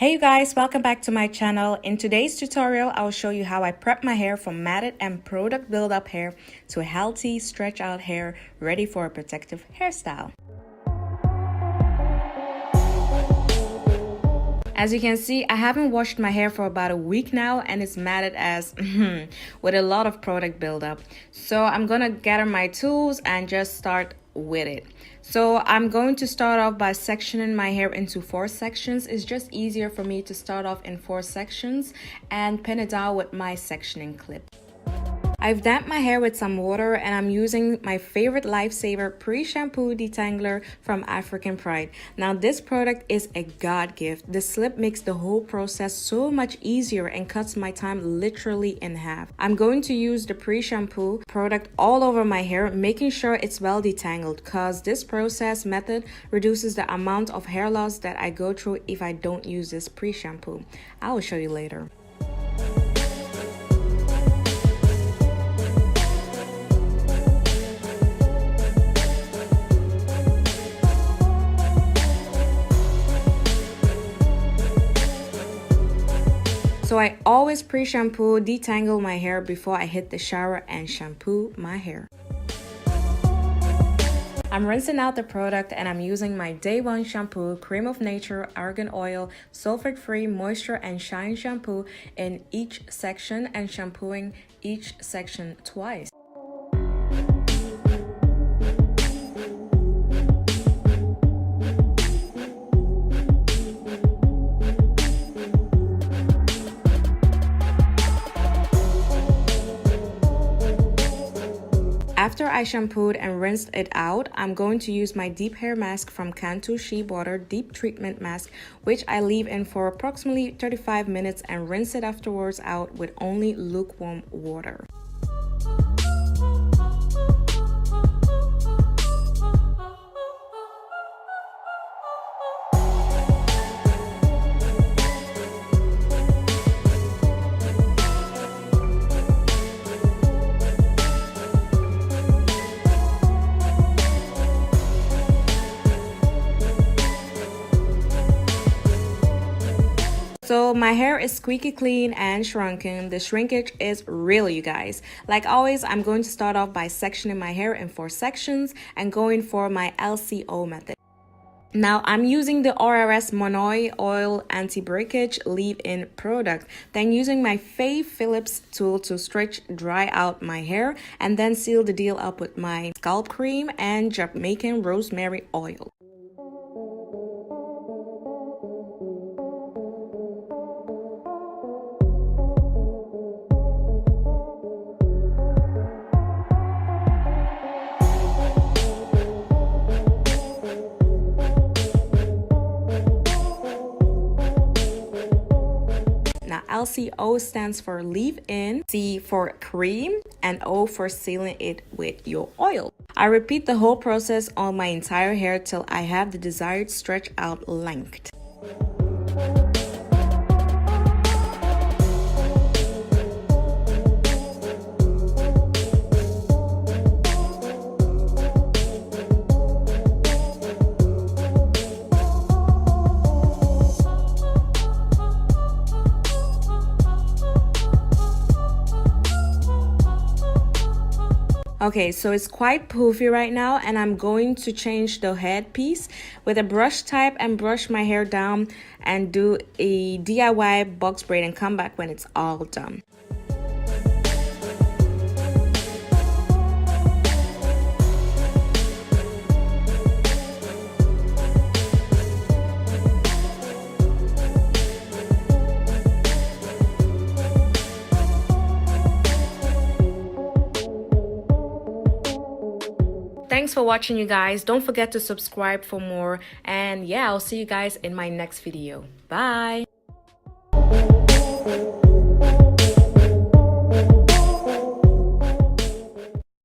Hey you guys, welcome back to my channel. In today's tutorial, I'll show you how I prep my hair from matted and product buildup hair to a healthy, stretch out hair ready for a protective hairstyle. As you can see, I haven't washed my hair for about a week now and it's matted as with a lot of product buildup. So I'm gonna gather my tools and just start with it. So I'm going to start off by sectioning my hair into 4 sections. It's just easier for me to start off in 4 sections and pin it down with my sectioning clip. I've damped my hair with some water and I'm using my favorite lifesaver pre-shampoo detangler from African Pride. Now this product is a god gift. The slip makes the whole process so much easier and cuts my time literally in half. I'm going to use the pre-shampoo product all over my hair, making sure it's well detangled, because this process method reduces the amount of hair loss that I go through if I don't use this pre-shampoo. I will show you later. So I always pre-shampoo, detangle my hair before I hit the shower and shampoo my hair. I'm rinsing out the product and I'm using my Day 1 shampoo, Cream of Nature, Argan Oil, Sulfate-free Moisture and Shine shampoo in each section and shampooing each section twice. After I shampooed and rinsed it out, I'm going to use my deep hair mask from Cantu Shea Butter Deep Treatment Mask, which I leave in for approximately 35 minutes and rinse it afterwards out with only lukewarm water. So my hair is squeaky clean and shrunken. The shrinkage is real, you guys. Like always, I'm going to start off by sectioning my hair in 4 sections and going for my LCO method. Now I'm using the ORS Monï oil anti-breakage leave-in product, then using my Philips tool to stretch dry out my hair and then seal the deal up with my scalp cream and Jamaican rosemary oil. LCO stands for leave-in, C for cream, and O for sealing it with your oil. I repeat the whole process on my entire hair till I have the desired stretch out length. Okay, so it's quite poofy right now and I'm going to change the headpiece with a brush type and brush my hair down and do a DIY box braid and come back when it's all done. Thanks for watching, you guys. Don't forget to subscribe for more. And yeah, I'll see you guys in my next video. Bye.